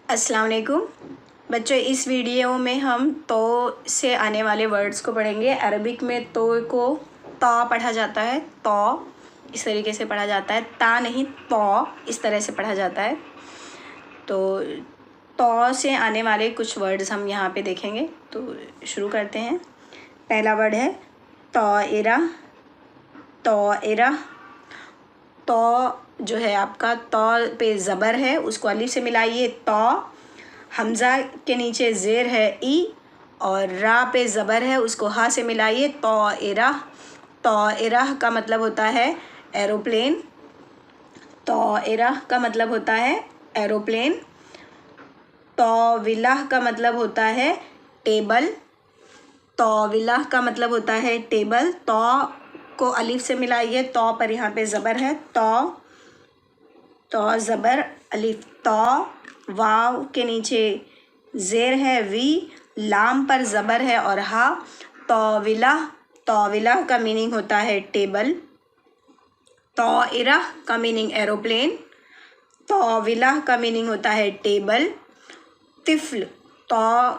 अस्सलाम वालेकुम बच्चों, इस वीडियो में हम तो से आने वाले वर्ड्स को पढ़ेंगे। अरबिक में तो को ता पढ़ा जाता है, तो इस तरीके से पढ़ा जाता है, ता नहीं तो इस तरह से पढ़ा जाता है। तो से आने वाले कुछ वर्ड्स हम यहाँ पे देखेंगे। तो शुरू करते हैं। पहला वर्ड है तौइरा। तौइरा, तो जो है आपका तो पे ज़बर है, उसको अलिफ से मिलाइए तो। हमज़ा के नीचे ज़ेर है ई, और रा पे ज़बर है, उसको हा से मिलाइए तौइरा। तौइरा का मतलब होता है एरोप्लेन। तौइरा का मतलब होता है एरोप्लेन। तौविला का मतलब होता है टेबल। तौविला का मतलब होता है टेबल। तो को अलिफ से मिलाइए, तो पर यहाँ पे ज़बर है तो ज़बर अलिफ तो। वाव के नीचे ज़ेर है वी, लाम पर ज़बर है और हा। तौविला, तौविला का मीनिंग होता है टेबल। तौइरा का मीनिंग एरोप्लेन। तौविला का मीनिंग होता है टेबल। तिफ़्ल, तो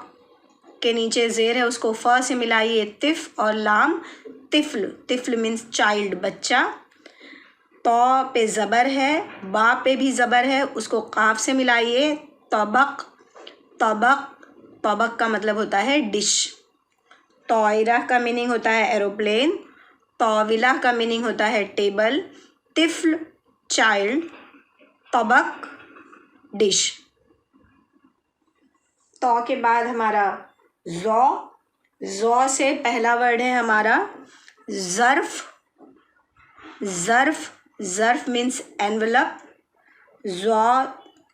के नीचे ज़ेर है, उसको फ़ से मिलाइए तिफ़ और लाम तिफ़्ल। तिफ़्ल मीन्स चाइल्ड, बच्चा। तो पे ज़बर है, बा पे भी ज़बर है, उसको काफ से मिलाइए तबक। तबक, तबक का मतलब होता है डिश। तौइरा का मीनिंग होता है एरोप्लेन। तौविला का मीनिंग होता है टेबल। तिफ़्ल चाइल्ड, तबक डिश। तो के बाद हमारा ज़ौ। ज़ौ से पहला वर्ड है हमारा ज़र्फ़। ज़र्फ़, ज़र्फ़ मीन्स एनवलप। ज़ौ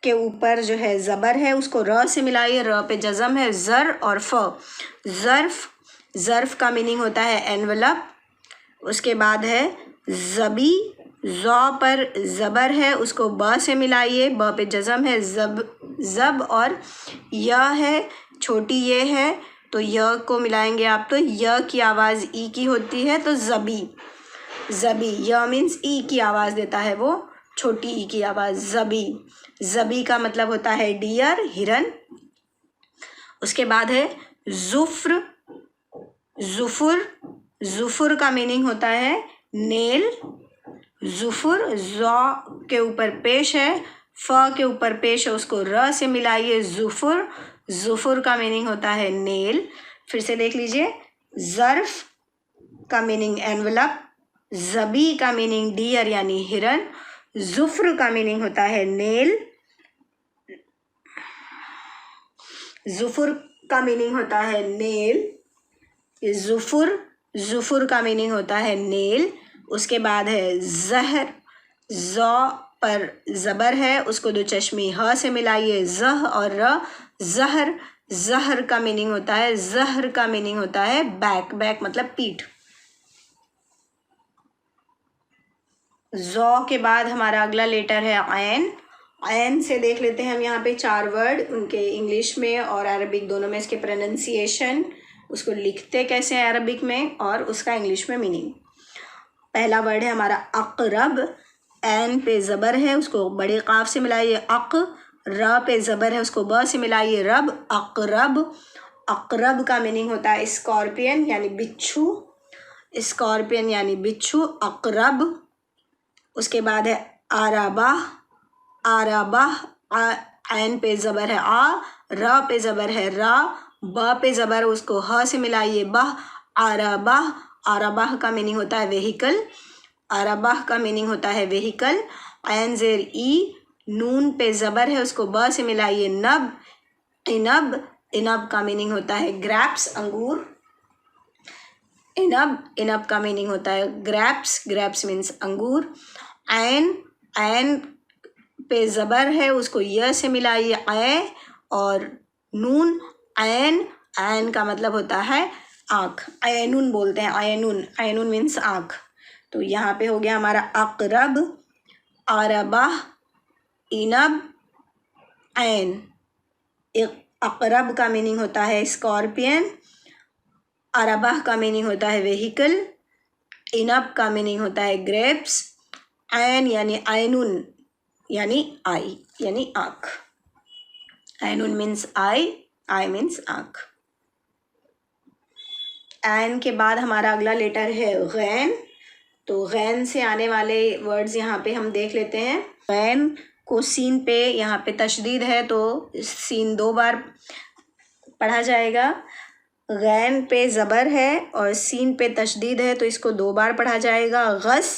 के ऊपर जो है ज़बर है, उसको र से मिलाइए, र पे जज़म है, ज़र और फ़। ज़र्फ़, ज़र्फ़ का मीनिंग होता है एनवलप। उसके बाद है ज़बी। ज़ौ पर ज़बर है, उसको ब से मिलाइए, ब पे जज़म है, ज़ब और य है, छोटी ये है, तो य को मिलाएंगे आप तो य की आवाज़ ई की होती है, तो ज़बी। ज़बी, य मीन्स ई की आवाज़ देता है वो, छोटी ई की आवाज़, ज़बी। ज़बी का मतलब होता है डियर, हिरन। उसके बाद है ज़ुफ़्र। ज़ुफ़ुर, ज़ुफ़ुर का मीनिंग होता है नेल। ज़ुफ़ुर, ज़ौ के ऊपर पेश है, फ़ के ऊपर पेश है, उसको र से मिलाइए ज़ुफ़ुर। ज़ुफ़ुर का मीनिंग होता है नेल। फिर से देख लीजिए। ज़र्फ़ का मीनिंग एनवलप। ज़बी का मीनिंग डियर यानी हिरन। ज़ुफ़्र का मीनिंग होता है नेल। ज़ुफ़ुर का मीनिंग होता है नेल। ज़ुफ़ुर, ज़ुफ़ुर का मीनिंग होता है नेल। उसके बाद है ज़हर। ज़ौ पर ज़बर है, उसको दो चश्मी ह से मिलाइए, ज़ह और र, ज़हर। ज़हर का मीनिंग होता है, ज़हर का मीनिंग होता है बैक। बैक मतलब पीठ। ज़ौ के बाद हमारा अगला लेटर है आयन। आयन से देख लेते हैं हम यहाँ पे 4 वर्ड, उनके इंग्लिश में और अरबिक दोनों में इसके प्रोनाउंसिएशन, उसको लिखते कैसे हैं अरबिक में, और उसका इंग्लिश में मीनिंग। पहला वर्ड है हमारा अक़रब। एन पे ज़बर है, उसको बड़े क़ाफ से मिलाइए अक़। र पे ज़बर है, उसको ब से मिलाइए रब, अक़रब। अक़रब का मीनिंग होता है स्कॉर्पियन यानी बिच्छू। स्कॉर्पियन यानी बिच्छू, अक़रब। उसके बाद है आराबा। आराबा, एन पे ज़बर है आ, र पे ज़बर है रा, ब पे ज़बर, उसको ह से मिलाइए बह, आराबा। आराबाह का मीनिंग होता है व्हीकल। आराबाह का मीनिंग होता है व्हीकल। ऐन ज़ेर ई, नून पे ज़बर है, उसको ब से मिलाइए नब, इनब। इनब का मीनिंग होता है ग्रैप्स, अंगूर। इनब, इनब का मीनिंग होता है ग्रैप्स। ग्रैप्स मीन्स अंगूर। ऐन, ऐन पे ज़बर है, उसको य से मिलाइए ऐ, और नून ऐन। ऐन का मतलब होता है आँख, ऐनुन बोलते हैं, ऐनुन। ऐनुन मीन्स आँख। तो यहाँ पे हो गया हमारा अक़रब, आरबा, इनब, ऐन। अक़रब का मीनिंग होता है स्कॉर्पियन। अरबा का मीनिंग होता है व्हीकल। इनब का मीनिंग होता है ग्रेप्स। ऐन यानी ऐनुन यानी आई यानी आँख। ऐनुन मीन्स आई मीन्स आँख। ऐन के बाद हमारा अगला लेटर है गैन। तो गैन से आने वाले वर्ड्स यहाँ पे हम देख लेते हैं। गैन को सीन पे यहाँ पे तशदीद है तो सीन 2 बार पढ़ा जाएगा। गैन पे ज़बर है और सीन पे तशदीद है तो इसको 2 बार पढ़ा जाएगा। गस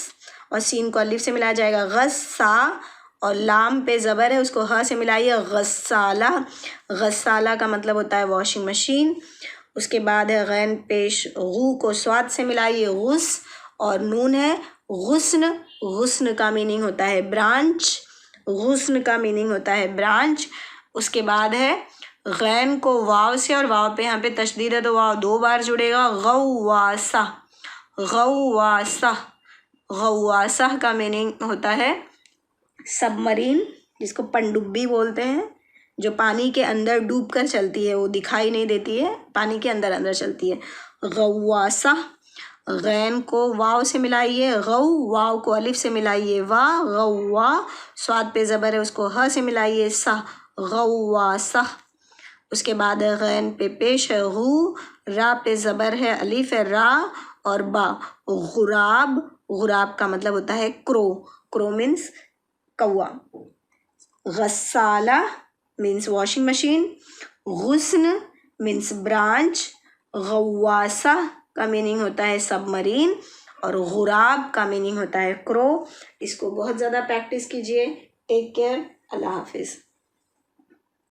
और सीन को अलिफ से मिलाया जाएगा गस्सा, और लाम पे ज़बर है उसको ह से मिलाइए गस्साला। गस्साला का मतलब होता है वॉशिंग मशीन। उसके बाद है गैन पेश गू को स्वाद से मिलाइए गुस, और नून है गुस्न। गुस्न का मीनिंग होता है ब्रांच। गुस्न का मीनिंग होता है ब्रांच। उसके बाद है गैन को वाव से, और वाव पे यहाँ पे तशदीद है तो वाव 2 बार जुड़ेगा। गौवासा। गौवासा। गौवासा का मीनिंग होता है सबमरीन, जिसको पनडुब्बी बोलते हैं, जो पानी के अंदर डूब कर चलती है, वो दिखाई नहीं देती है, पानी के अंदर अंदर चलती है। गौवासा। गैन को वाव से मिलाइए गौ, वाव को अलिफ से मिलाइए वाह। गौवा स्वाद पे ज़बर है उसको ह से मिलाइए सा। गौवासा। उसके बाद है गैन पे पेश है गू, रा पे ज़बर है अलिफ है रा, और बा गुराब। गुराब का मतलब होता है क्रो। क्रो मीन्स कौवा। गस्साला मीन्स वॉशिंग मशीन। गुस्न मीन्स ब्रांच। गौवासा का मीनिंग होता है सबमरीन, और गुराब का मीनिंग होता है क्रो। इसको बहुत ज़्यादा प्रैक्टिस कीजिए। Take care. अल्लाह हाफिज़।